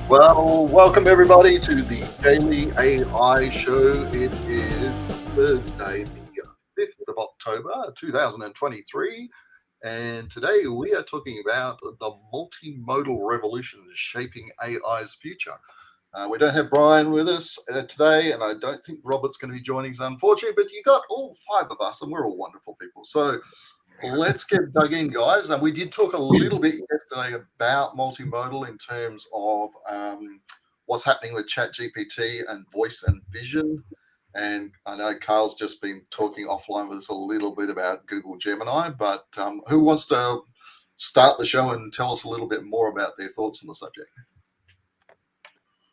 Well, welcome everybody to the Daily AI Show. It is Thursday, the 5th of October, 2023. And today we are talking about the multimodal revolution shaping AI's future. We don't have Brian with us today, and I don't think Robert's going to be joining us, unfortunately, but you got all five of us, and we're all wonderful people. So let's get dug in, guys. And we did talk a little bit yesterday about multimodal in terms of what's happening with ChatGPT and voice and vision. And I know Carl's just been talking offline with us a little bit about Google Gemini, but who wants to start the show and tell us a little bit more about their thoughts on the subject?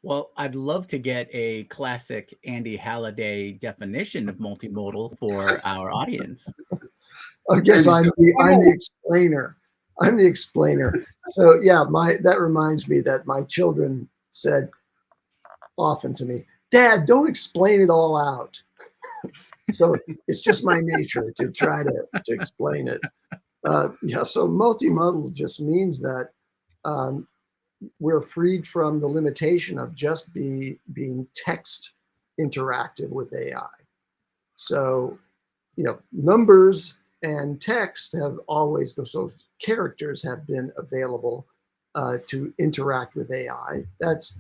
Well, I'd love to get a classic Andy Halliday definition of multimodal for our audience. I guess I'm the explainer. I'm the explainer. So yeah, that reminds me that my children said often to me, "Dad, don't explain it all out." So it's just my nature to try to explain it. So multimodal just means that we're freed from the limitation of just being text interactive with AI. So, numbers and text have always been, so characters have been available to interact with AI. That's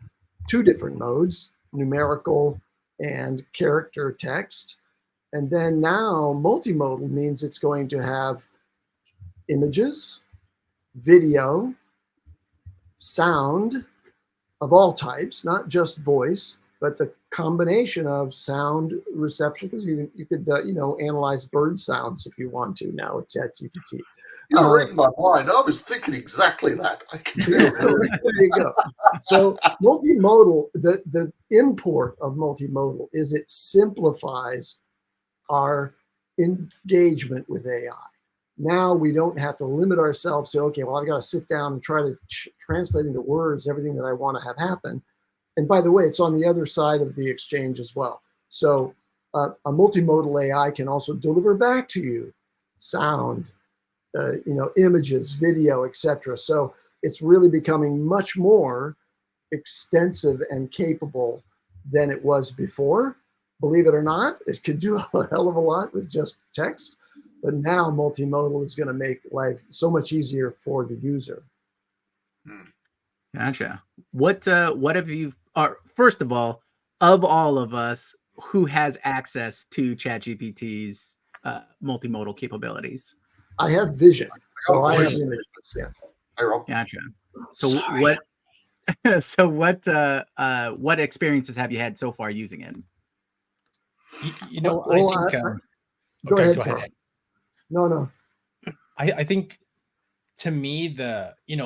two different modes, numerical and character text. And then now multimodal means it's going to have images, video, sound of all types, not just voice, but the combination of sound reception, because you could analyze bird sounds if you want to now with ChatGPT. You're reading my mind. I was thinking exactly that. I can tell. There you go. So multimodal, the import of multimodal is it simplifies our engagement with AI. Now we don't have to limit ourselves to, okay, well, I've got to sit down and try to translate into words everything that I want to have happen. And by the way, it's on the other side of the exchange as well. So a multimodal AI can also deliver back to you sound, images, video, etc. So it's really becoming much more extensive and capable than it was before. Believe it or not, it could do a hell of a lot with just text. But now multimodal is going to make life so much easier for the user. Gotcha. What have you? First of all of us, who has access to ChatGPT's multimodal capabilities? I have vision, so I have images. Yeah. Gotcha. So what? So what experiences have you had so far using it? I think. Go ahead. No. I think, to me,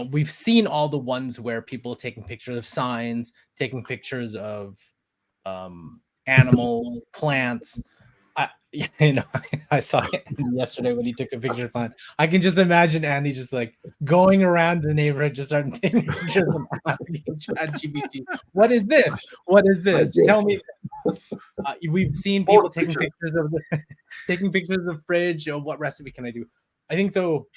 we've seen all the ones where people are taking pictures of signs, taking pictures of animal plants. I saw it yesterday when he took a picture of plant. I can just imagine Andy just like going around the neighborhood, just starting taking pictures and asking ChatGPT, "What is this? What is this? Tell me." We've seen people taking pictures of the fridge. What recipe can I do? I think, though,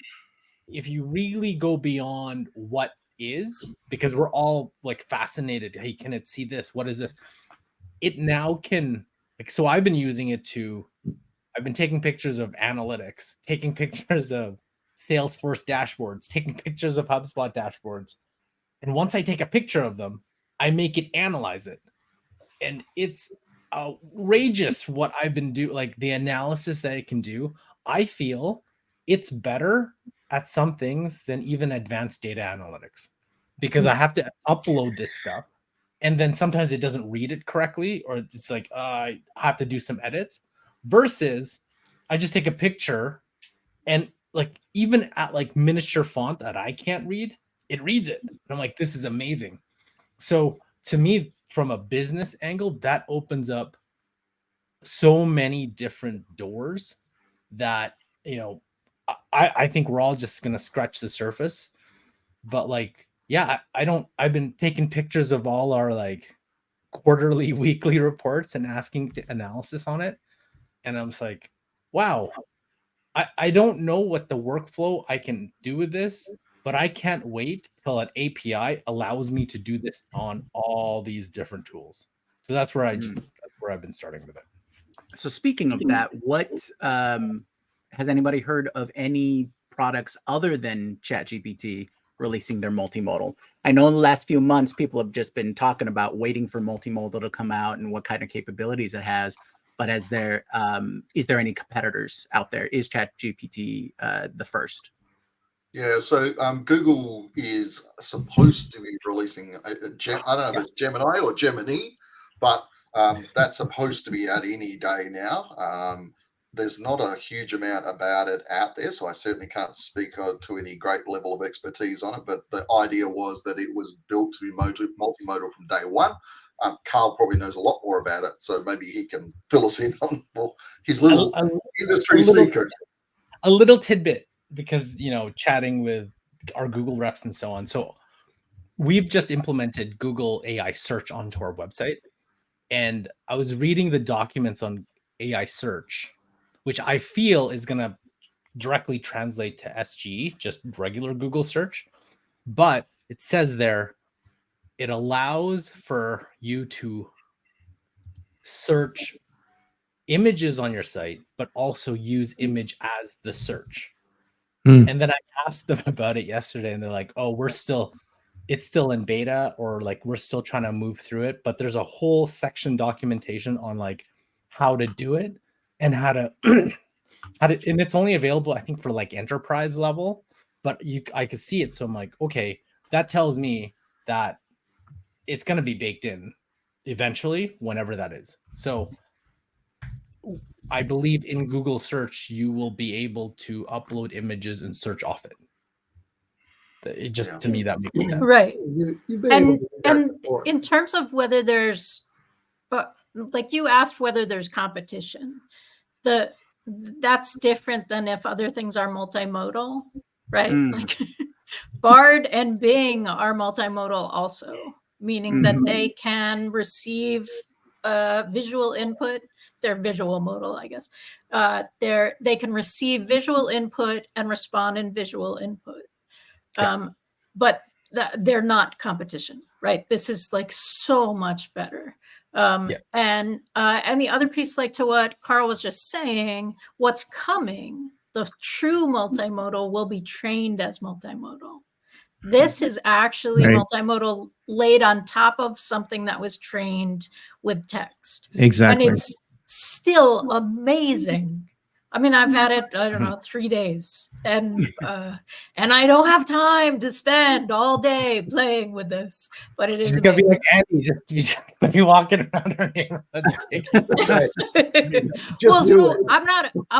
if you really go beyond what is, because we're all like fascinated, hey, can it see this? What is this? It now can, so I've been using it I've been taking pictures of analytics, taking pictures of Salesforce dashboards, taking pictures of HubSpot dashboards. And once I take a picture of them, I make it analyze it. And it's outrageous what I've been doing, like the analysis that it can do. I feel it's better at some things than even advanced data analytics, because I have to upload this stuff, and then sometimes it doesn't read it correctly, or it's like I have to do some edits, versus I just take a picture and like even at like miniature font that I can't read, it reads it. And I'm like, this is amazing. So to me, from a business angle, that opens up so many different doors that, I think we're all just going to scratch the surface. But like, yeah, I've been taking pictures of all our like quarterly, weekly reports and asking analysis on it. And I'm just like, wow, I don't know what the workflow I can do with this, but I can't wait till an API allows me to do this on all these different tools. So that's where that's where I've been starting with it. So speaking of that, what has anybody heard of any products other than ChatGPT releasing their multimodal? I know in the last few months, people have just been talking about waiting for multimodal to come out and what kind of capabilities it has. But is there any competitors out there? Is ChatGPT the first? Yeah, so Google is supposed to be releasing I don't know if it's Gemini or Gemini, but that's supposed to be out any day now. There's not a huge amount about it out there, so I certainly can't speak to any great level of expertise on it, but the idea was that it was built to be multimodal from day one. Carl probably knows a lot more about it, so maybe he can fill us in on his little industry secrets. A little tidbit, because chatting with our Google reps and so on. So we've just implemented Google AI search onto our website, and I was reading the documents on AI search, which I feel is going to directly translate to SG, just regular Google search. But it says there, it allows for you to search images on your site, but also use image as the search. And then I asked them about it yesterday, and they're like, oh, it's still in beta, or like we're still trying to move through it, but there's a whole section documentation on like how to do it and how to and it's only available, I think, for like enterprise level, but I could see it. So I'm like, okay, that tells me that it's going to be baked in eventually, whenever that is. So I believe in Google search, you will be able to upload images and search off it. It just, to me, that makes sense. Right. You've been able to do that before. In terms of whether there's, like you asked whether there's competition, that's different than if other things are multimodal, right? Like Bard and Bing are multimodal also, meaning that they can receive visual input. They're visual modal, I guess. They can receive visual input and respond in visual input. But they're not competition, right? This is like so much better. And the other piece, like to what Carl was just saying, what's coming, the true multimodal will be trained as multimodal. This is actually multimodal laid on top of something that was trained with text. Exactly. And it's still amazing. I mean, I've had it, I don't know, 3 days, and I don't have time to spend all day playing with this, but it is gonna be like Andy, just gonna be walking around our neighborhood. Well, so I'm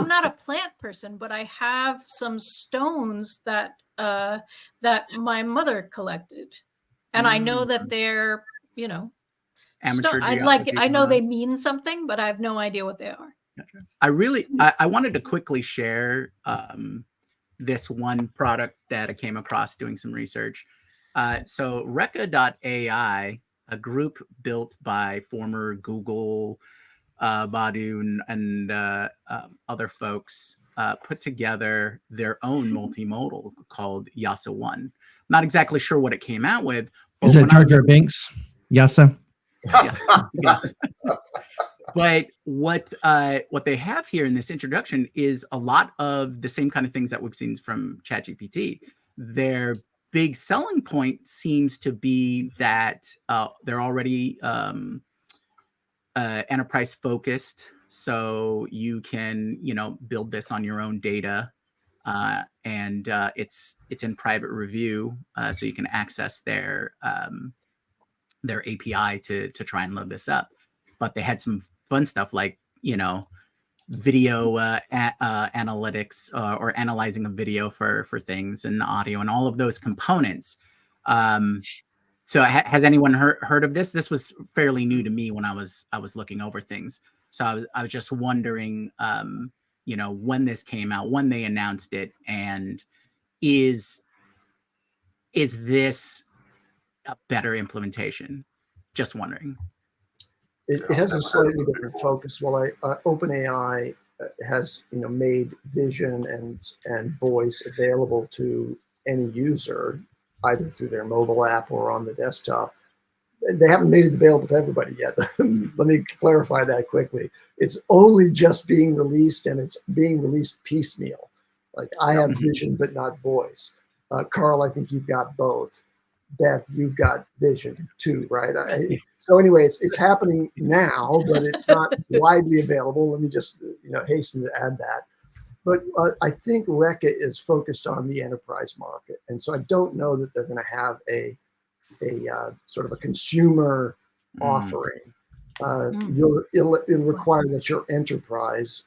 not a plant person, but I have some stones that my mother collected, and I know that they're, I know they mean something, but I have no idea what they are. I wanted to quickly share this one product that I came across doing some research. So Reka.ai, a group built by former Google, Badu, and other folks, put together their own multimodal called Yasa One. Not exactly sure what it came out with. Is it Jar Jar Binks? Yasa? Yes. Yeah. But what they have here in this introduction is a lot of the same kind of things that we've seen from ChatGPT. Their big selling point seems to be that they're already enterprise focused, so you can build this on your own data, and it's in private review, so you can access their API to try and load this up. But they had some fun stuff like video analytics, or analyzing a video for things, and audio, and all of those components. So has anyone heard of this? This was fairly new to me when I was looking over things. So I was just wondering, when this came out, when they announced it, and is this a better implementation? Just wondering. It has a slightly different focus. Well, OpenAI has made vision and voice available to any user, either through their mobile app or on the desktop. They haven't made it available to everybody yet. Let me clarify that quickly. It's only just being released, and it's being released piecemeal. Like I have vision, but not voice. Carl, I think you've got both. Beth, you've got vision too, right? So anyway, it's happening now, but it's not widely available. Let me just hasten to add that. But I think Reka is focused on the enterprise market, and so I don't know that they're going to have a sort of a consumer offering. It'll require that your enterprise,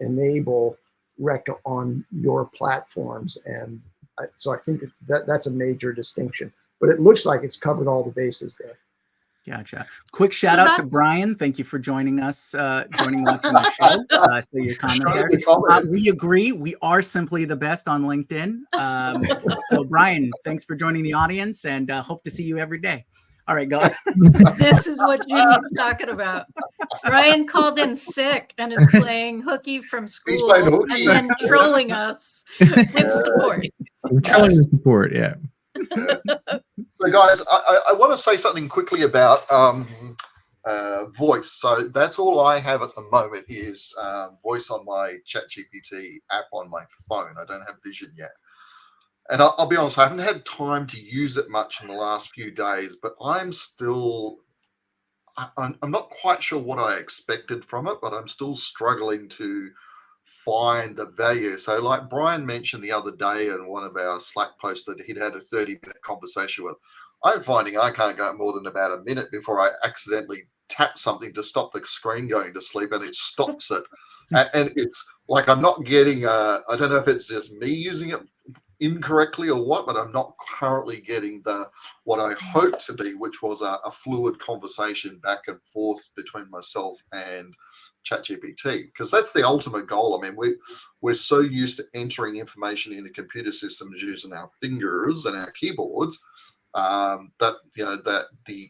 enable Reka on your platforms, and so I think that's a major distinction. But it looks like it's covered all the bases there. Gotcha. Quick shout out to Brian. Thank you for joining us on the show. So your comment there. We agree. We are simply the best on LinkedIn. So Brian, thanks for joining the audience, and hope to see you every day. All right, go ahead. This is what Jimmy's talking about. Brian called in sick and is playing hooky from school and then trolling us with support. We're trolling the support, yeah. So guys, I want to say something quickly about voice. So that's all I have at the moment is voice on my ChatGPT app on my phone. I don't have vision yet. And I'll be honest, I haven't had time to use it much in the last few days, but I'm not quite sure what I expected from it, but I'm still struggling to find the value. So like Brian mentioned the other day in one of our Slack posts that he'd had a 30-minute conversation with, I'm finding I can't go more than about a minute before I accidentally tap something to stop the screen going to sleep, and it stops it. And it's like I'm not getting, I don't know if it's just me using it incorrectly or what, but I'm not currently getting what I hoped to be, which was a fluid conversation back and forth between myself and ChatGPT, because that's the ultimate goal. I mean, we're so used to entering information into computer systems using our fingers and our keyboards that the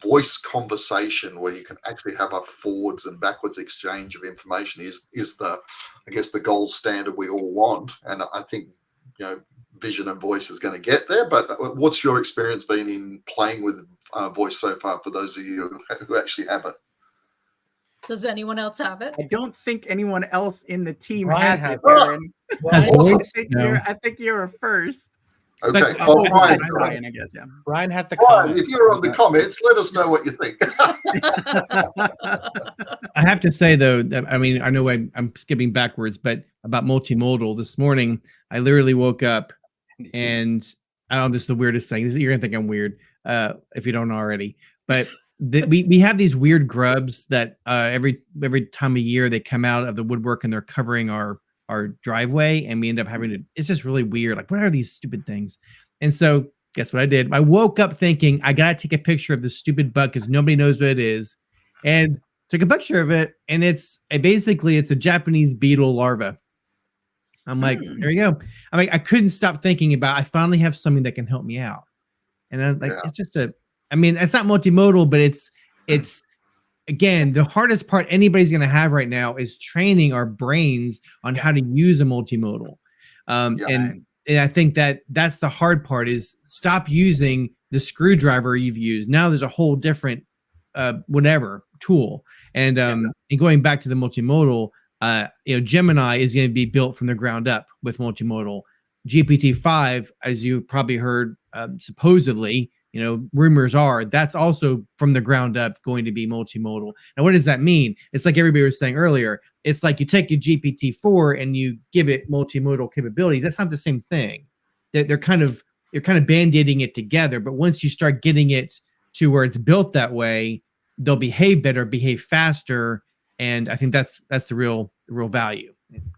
voice conversation where you can actually have a forwards and backwards exchange of information is the gold standard we all want. And I think vision and voice is going to get there. But what's your experience been in playing with voice so far for those of you who actually have it? Does anyone else have it? I don't think anyone else in the team Brian has it, has it. Aaron. No. I think you're first. Okay. But- Well, Brian, I guess, yeah. Brian has the Brian, comment. if you're on the comments, let us know what you think. I have to say though, that, I mean, I know I'm skipping backwards, but about multimodal this morning, I literally woke up and I don't know, this is the weirdest thing. You're gonna think I'm weird if you don't already, but we have these weird grubs that every time of year they come out of the woodwork and they're covering our driveway, and we end up having to, it's just really weird. Like, what are these stupid things? And so guess what I did? I woke up thinking I gotta take a picture of this stupid bug because nobody knows what it is, and took a picture of it, and it's a Japanese beetle larva. I'm like, there you go. I mean, I couldn't stop thinking about, I finally have something that can help me out. And I'm like, It's just it's not multimodal, but it's again, the hardest part anybody's going to have right now is training our brains on how to use a multimodal. And I think that's the hard part, is stop using the screwdriver you've used. Now there's a whole different whatever tool. And going back to the multimodal, Gemini is going to be built from the ground up with multimodal. GPT-5, as you probably heard, supposedly, rumors are that's also from the ground up going to be multimodal. Now, what does that mean? It's like everybody was saying earlier. It's like you take your GPT-4 and you give it multimodal capability. That's not the same thing. They're kind of band-aiding it together. But once you start getting it to where it's built that way, they'll behave better, behave faster, and I think that's the real value.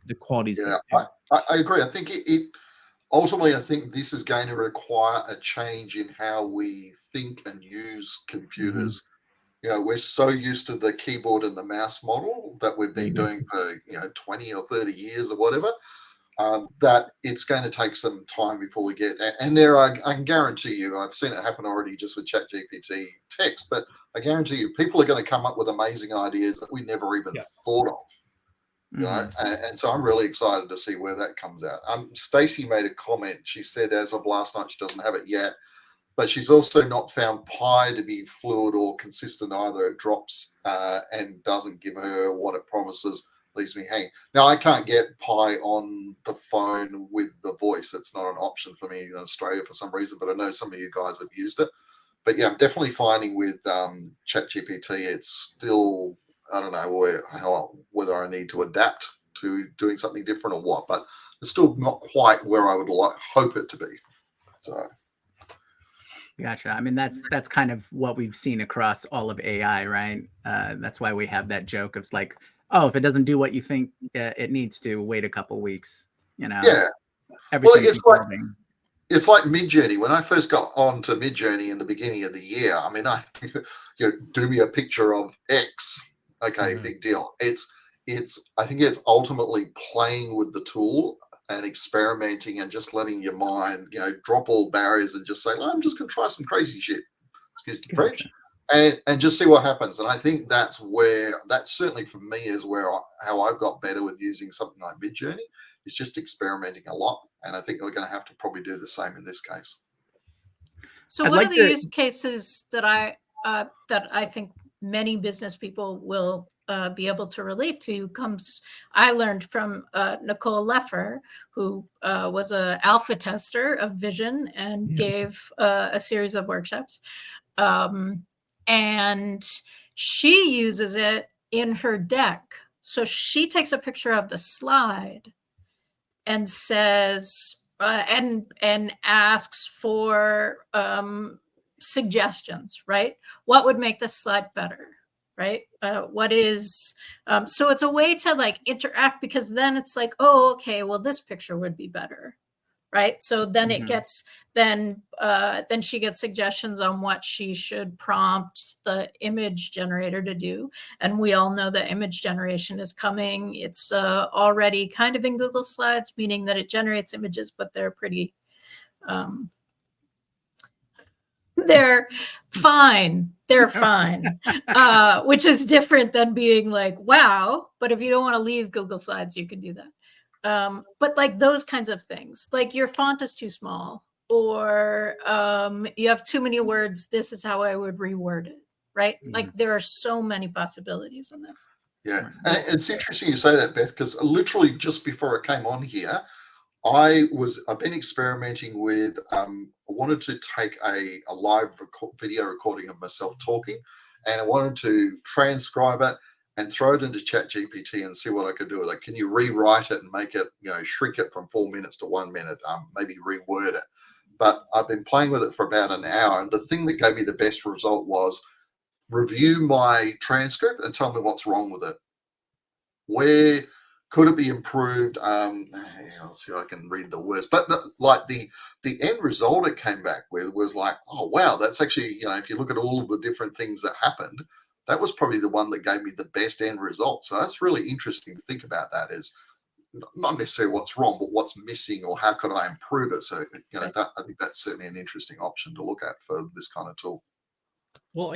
The qualities. Yeah, I agree. I think it ultimately, I think this is going to require a change in how we think and use computers. We're so used to the keyboard and the mouse model that we've been doing for 20 or 30 years or whatever, that it's going to take some time before we get. And I can guarantee you, I've seen it happen already just with ChatGPT text, but I guarantee you, people are going to come up with amazing ideas that we never even thought of. You know, and so I'm really excited to see where that comes out. Stacy made a comment. She said as of last night she doesn't have it yet, but she's also not found pi to be fluid or consistent either. It drops and doesn't give her what it promises, leaves me hanging. Now, I can't get pi on the phone with the voice. It's not an option for me in Australia for some reason, but I know some of you guys have used it. But yeah, I'm definitely finding with ChatGPT, it's still, I don't know whether I need to adapt to doing something different or what, but it's still not quite where I would hope it to be. So. Gotcha. I mean, that's kind of what we've seen across all of AI, right? That's why we have that joke of like, oh, if it doesn't do what you think it needs to, wait a couple weeks. You know, yeah. Everything's evolving. It's like Midjourney. When I first got onto Midjourney in the beginning of the year, I mean, do me a picture of X. Okay, big deal. I think it's ultimately playing with the tool and experimenting and just letting your mind, drop all barriers and just say, well, I'm just going to try some crazy shit. Excuse the French. And just see what happens. And I think that's certainly for me is how I've got better with using something like Midjourney. It's just experimenting a lot, and I think we're going to have to probably do the same in this case. So one of the use cases that I think many business people will be able to relate to I learned from Nicole Leffer, who was an alpha tester of vision and gave a series of workshops. And she uses it in her deck. So she takes a picture of the slide and says, and asks for suggestions, right? What would make this slide better, right? So it's a way to like interact, because then it's like, oh, okay, well, this picture would be better, right? So then it gets, then she gets suggestions on what she should prompt the image generator to do. And we all know that image generation is coming. It's already kind of in Google Slides, meaning that it generates images, but they're pretty, they're fine. They're fine, which is different than being like, wow. But if you don't want to leave Google Slides, you can do that. But like those kinds of things, like your font is too small, or you have too many words. This is how I would reword it, right? Like there are so many possibilities in this. Yeah, and it's interesting you say that, Beth, because literally just before I came on here, I've been experimenting with, I wanted to take a live video recording of myself talking, and I wanted to transcribe it and throw it into ChatGPT and see what I could do with it. Can you rewrite it and make it, shrink it from 4 minutes to 1 minute, maybe reword it? But I've been playing with it for about an hour, and the thing that gave me the best result was review my transcript and tell me what's wrong with it. Where could it be improved? Let's see if I can read the words. But like the end result it came back with was like, oh, wow, that's actually, if you look at all of the different things that happened, that was probably the one that gave me the best end result. So that's really interesting to think about. That is not necessarily what's wrong, but what's missing or how could I improve it. So, I think that's certainly an interesting option to look at for this kind of tool. Well,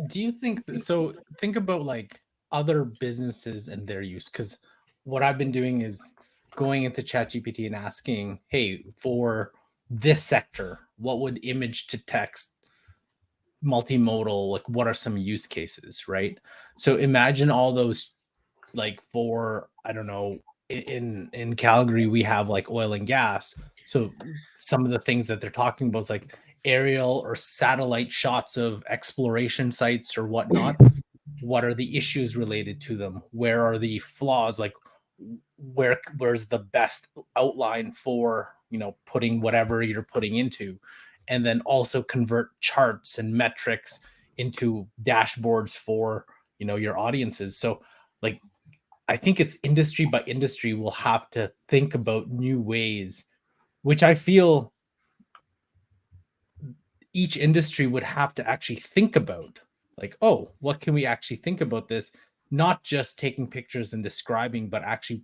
do you think so? Think about like other businesses and their use, because what I've been doing is going into ChatGPT and asking, hey, for this sector, what would image to text, multimodal, like what are some use cases, right? So imagine all those, like for, I don't know, in Calgary, we have like oil and gas. So some of the things that they're talking about is like aerial or satellite shots of exploration sites or whatnot. What are the issues related to them? Where are the flaws? Like where's the best outline for, putting whatever you're putting into, and then also convert charts and metrics into dashboards for, your audiences. So like, I think it's industry by industry will have to think about new ways, which I feel each industry would have to actually think about. Like, oh, what can we actually think about this? Not just taking pictures and describing, but actually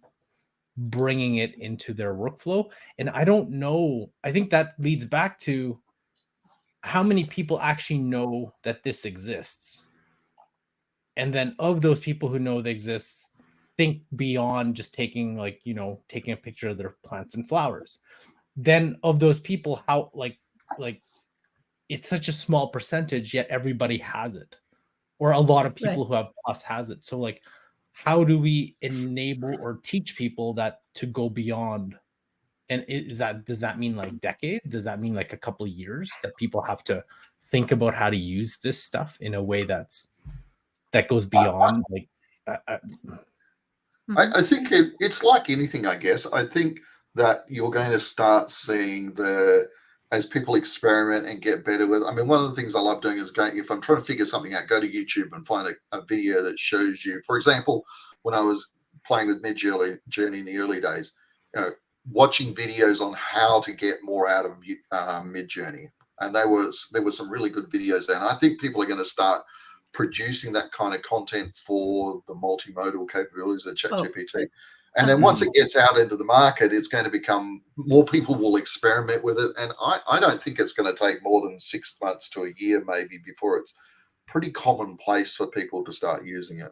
bringing it into their workflow. And I don't know. I think that leads back to how many people actually know that this exists. And then of those people who know that exists, think beyond just taking taking a picture of their plants and flowers. Then of those people, how like it's such a small percentage, yet everybody has it, or a lot of people who have Plus has it. So like, how do we enable or teach people that to go beyond? And does that mean like decades? Does that mean like a couple of years that people have to think about how to use this stuff in a way that goes beyond like? I think it's like anything, I guess. I think that you're going to start seeing as people experiment and get better with. I mean, one of the things I love doing is if I'm trying to figure something out, go to YouTube and find a video that shows you. For example, when I was playing with Midjourney in the early days, watching videos on how to get more out of Midjourney, and there was some really good videos there. And I think people are going to start producing that kind of content for the multimodal capabilities of ChatGPT. And then once it gets out into the market, it's going to become more people will experiment with it. And I don't think it's going to take more than 6 months to a year, maybe, before it's pretty commonplace for people to start using it.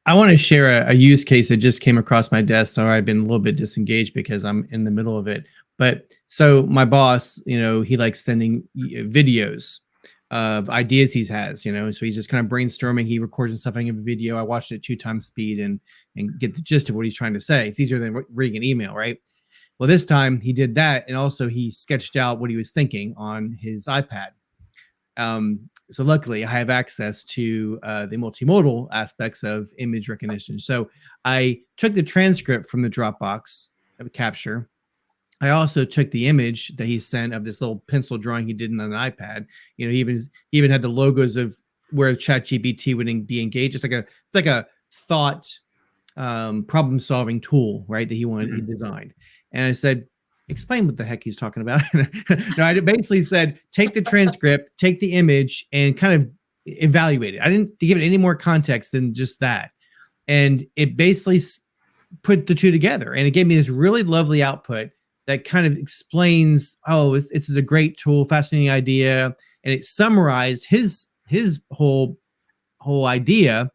I want to share a use case that just came across my desk. So I've been a little bit disengaged because I'm in the middle of it. But so my boss, he likes sending videos of ideas he has, so he's just kind of brainstorming. He records something of a video. I watched it at 2 times speed and get the gist of what he's trying to say. It's easier than reading an email, right? Well, this time he did that, and also he sketched out what he was thinking on his iPad. So luckily, I have access to the multimodal aspects of image recognition. So I took the transcript from the Dropbox capture. I also took the image that he sent of this little pencil drawing he did on an iPad. He even had the logos of where ChatGPT would be engaged. It's like a thought problem solving tool, right? That he designed. And I said, explain what the heck he's talking about. No, I basically said, take the transcript, take the image, and kind of evaluate it. I didn't give it any more context than just that. And it basically put the two together. And it gave me this really lovely output that kind of explains, this is a great tool, fascinating idea. And it summarized his whole idea.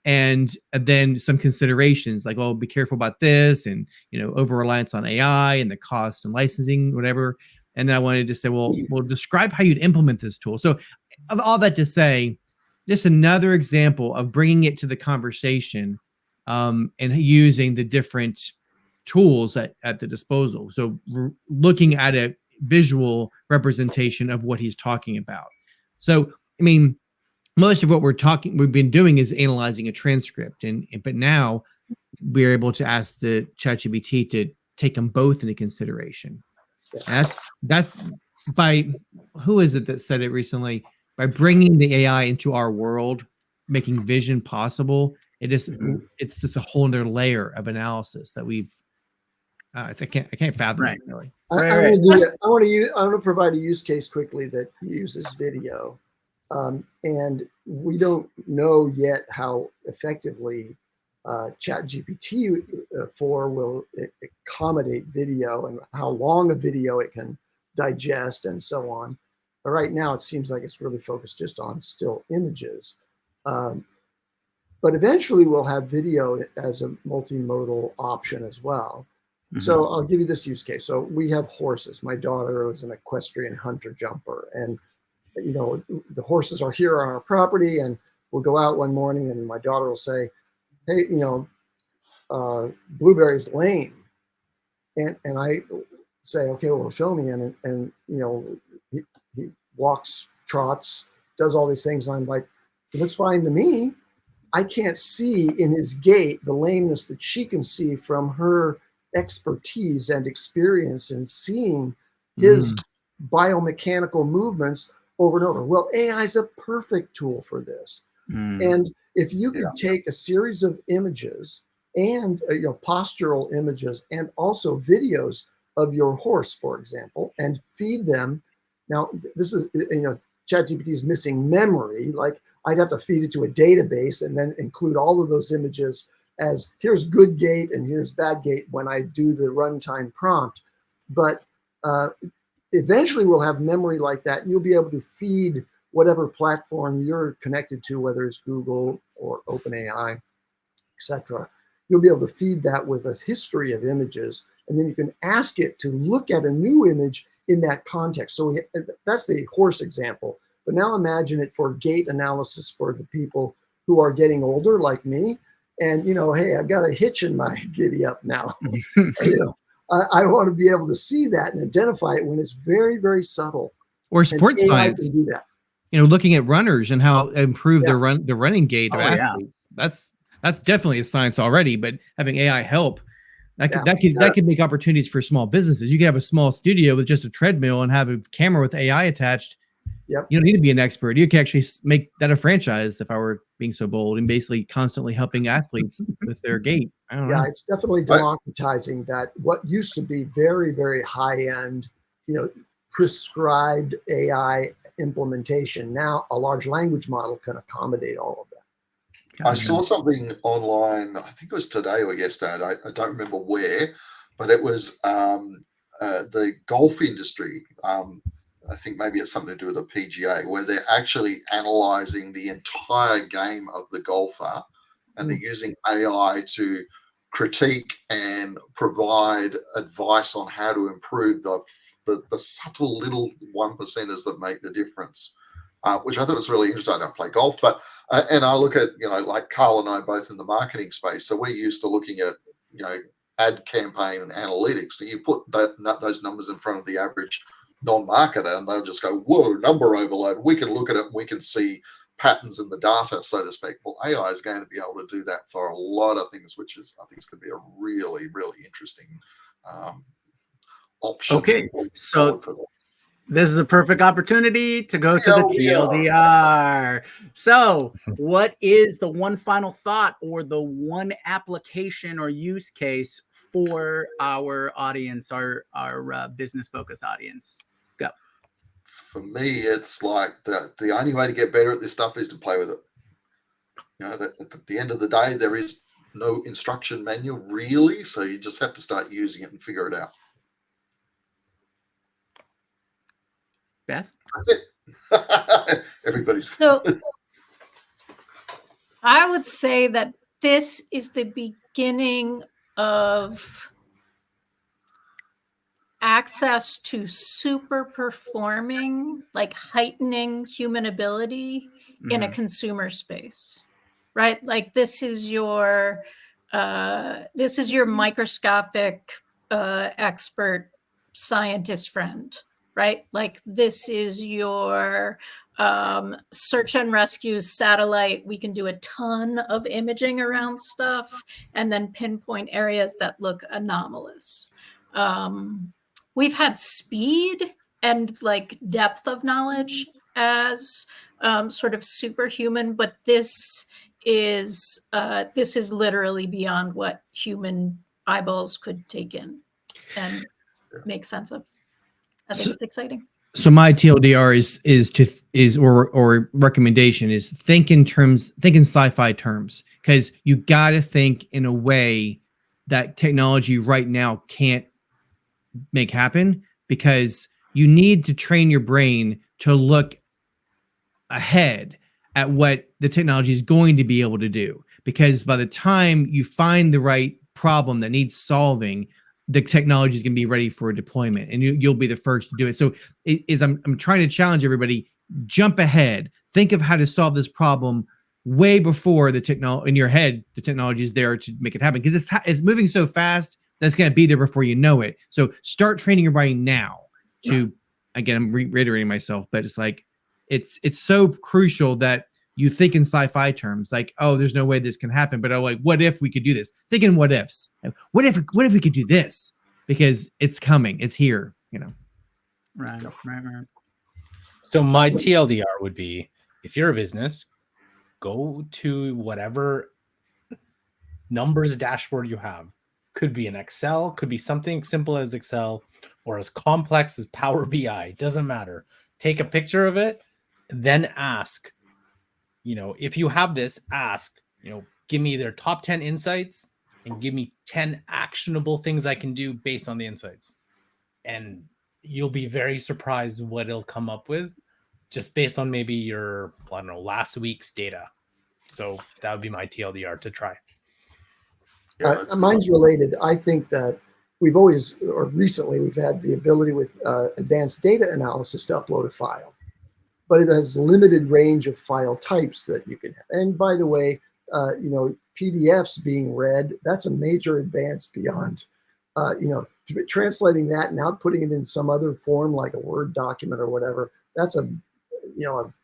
And then some considerations like, be careful about this, and over reliance on AI and the cost and licensing, whatever. And then I wanted to say, well, describe how you'd implement this tool. So all that to say, just another example of bringing it to the conversation and using the different tools at the disposal. So looking at a visual representation of what he's talking about. So, I mean, most of what we've been doing is analyzing a transcript, but now we're able to ask the ChatGPT to take them both into consideration. And that's by, who is it that said it recently? By bringing the AI into our world, making vision possible, it's just a whole other layer of analysis that we've. I can't fathom it really. I want to provide a use case quickly that uses video. And we don't know yet how effectively ChatGPT 4 will accommodate video and how long a video it can digest and so on. But right now, it seems like it's really focused just on still images. But eventually, we'll have video as a multimodal option as well. Mm-hmm. So I'll give you this use case. So we have horses. My daughter is an equestrian hunter jumper, and the horses are here on our property, and we'll go out one morning and my daughter will say, hey, Blueberry's lame. And I say, okay, well, show me. And he walks, trots, does all these things. And I'm like, it looks fine to me. I can't see in his gait the lameness that she can see from her expertise and experience in seeing his biomechanical movements over and over. Well, AI is a perfect tool for this. And if you could take a series of images and postural images and also videos of your horse, for example, and feed them. Now, this is, ChatGPT is missing memory. Like, I'd have to feed it to a database and then include all of those images as here's good gait and here's bad gait when I do the runtime prompt. But eventually we'll have memory like that, and you'll be able to feed whatever platform you're connected to, whether it's Google or OpenAI, etc. you'll be able to feed that with a history of images, and then you can ask it to look at a new image in that context. So that's the horse example. But now imagine it for gait analysis for the people who are getting older like me. And, hey, I've got a hitch in my giddy up now. I want to be able to see that and identify it when it's very, very subtle. Or sports science. Can do that. Looking at runners and how improve their running gait of athletes. Yeah. That's definitely a science already, but having AI help, that could make opportunities for small businesses. You could have a small studio with just a treadmill and have a camera with AI attached. Yep. You don't need to be an expert. You can actually make that a franchise, if I were being so bold, and basically constantly helping athletes with their gait. I don't know. It's definitely democratizing that what used to be very, very high end, prescribed AI implementation. Now a large language model can accommodate all of that. I saw something online, I think it was today or yesterday, I don't remember where, but it was the golf industry. I think maybe it's something to do with the PGA, where they're actually analyzing the entire game of the golfer, and they're using AI to critique and provide advice on how to improve the subtle little 1%ers that make the difference, which I thought was really interesting. I don't play golf, but and I look at, like Carl and I both in the marketing space, so we're used to looking at, ad campaign and analytics. So you put those numbers in front of the average non-marketer and they'll just go, whoa, number overload. We can look at it and we can see patterns in the data, so to speak. Well, AI is going to be able to do that for a lot of things, which is, I think, is going to be a really, really interesting option. Okay, so this is a perfect opportunity to go to the TLDR. So what is the one final thought or the one application or use case for our audience, our business focused audience? Go. For me, it's like the only way to get better at this stuff is to play with it. At the end of the day, there is no instruction manual really, so you just have to start using it and figure it out. Beth? That's it. Everybody's. So I would say that this is the beginning of access to super performing, like heightening human ability in a consumer space, right? Like this is your microscopic expert scientist friend, right? Like this is your search and rescue satellite. We can do a ton of imaging around stuff and then pinpoint areas that look anomalous. We've had speed and like depth of knowledge as sort of superhuman, but this is literally beyond what human eyeballs could take in and make sense of. I think it's exciting. So my TLDR or recommendation is think in sci-fi terms, because you got to think in a way that technology right now can't make happen, because you need to train your brain to look ahead at what the technology is going to be able to do, because by the time you find the right problem that needs solving, the technology is going to be ready for deployment, and you'll be the first to do it. So I'm trying to challenge everybody, jump ahead, think of how to solve this problem way before the technology in your head, the technology is there to make it happen, because it's moving so fast that's going to be there before you know it. So start training your brain now to, again, I'm reiterating myself, but it's like, it's so crucial that you think in sci-fi terms, like, oh, there's no way this can happen, but like, what if we could do this? Think in what ifs. What if we could do this? Because it's coming, it's here, Right. So my TLDR would be, if you're a business, go to whatever numbers dashboard you have. Could be an Excel, could be something simple as Excel, or as complex as Power BI. Doesn't matter. Take a picture of it, then ask, if you have this, ask, give me their top 10 insights and give me 10 actionable things I can do based on the insights. And you'll be very surprised what it'll come up with just based on maybe your, last week's data. So that would be my TLDR to try. Mine's related. I think that we've always, or recently, we've had the ability with advanced data analysis to upload a file, but it has limited range of file types that you can have. And by the way, PDFs being read, that's a major advance beyond, translating that and outputting it in some other form like a Word document or whatever. That's a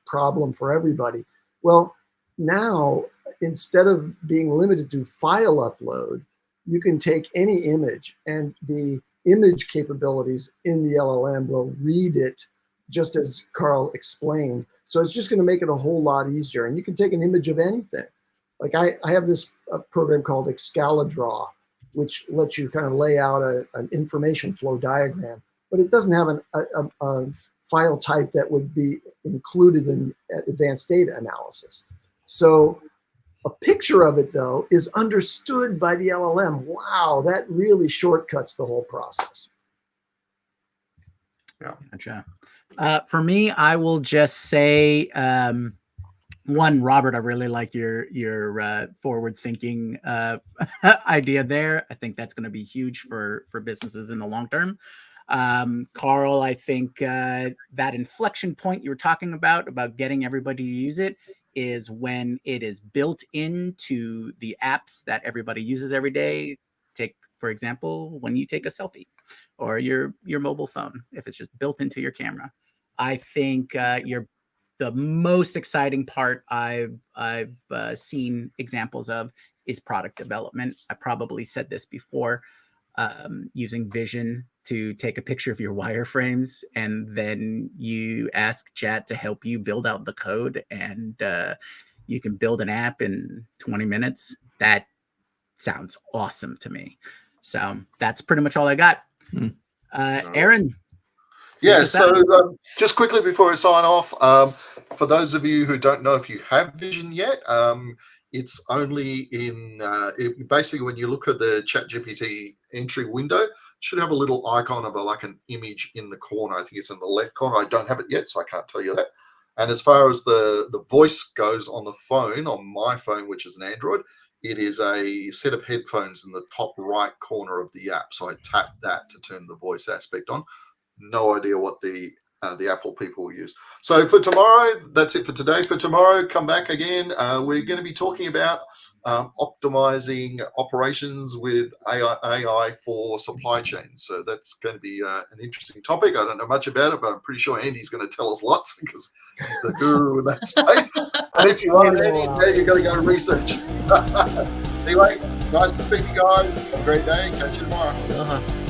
problem for everybody. Well, now, instead of being limited to file upload, you can take any image, and the image capabilities in the LLM will read it just as Carl explained. So it's just going to make it a whole lot easier. And you can take an image of anything. Like I have this program called Excalidraw, which lets you kind of lay out an information flow diagram, but it doesn't have a file type that would be included in advanced data analysis. So a picture of it, though, is understood by the LLM. Wow, that really shortcuts the whole process. Yeah. Gotcha. For me, I will just say, one, Robert, I really like your forward-thinking idea there. I think that's going to be huge for businesses in the long term. Carl, I think that inflection point you were talking about getting everybody to use it, is when it is built into the apps that everybody uses every day. Take, for example, when you take a selfie, or your mobile phone, if it's just built into your camera. I think the most exciting part I've seen examples of is product development. I probably said this before, using vision to take a picture of your wireframes, and then you ask Chat to help you build out the code, and you can build an app in 20 minutes. That sounds awesome to me. So that's pretty much all I got. Aaron. Yeah, so just quickly before we sign off, for those of you who don't know if you have Vision yet, it's only in basically when you look at the ChatGPT entry window, it should have a little icon of like an image in the corner. I think it's in the left corner. I don't have it yet, so I can't tell you that. And as far as the voice goes on the phone, on my phone, which is an Android, it is a set of headphones in the top right corner of the app. So I tap that to turn the voice aspect on. No idea what the Apple people will use. So for tomorrow, that's it for today. For tomorrow, come back again. We're going to be talking about optimizing operations with AI for supply chains. So that's going to be an interesting topic. I don't know much about it, but I'm pretty sure Andy's going to tell us lots because he's the guru in that space. And if you want Andy, yeah, you've got to go research. Anyway, nice to speak to you guys. Have a great day. Catch you tomorrow.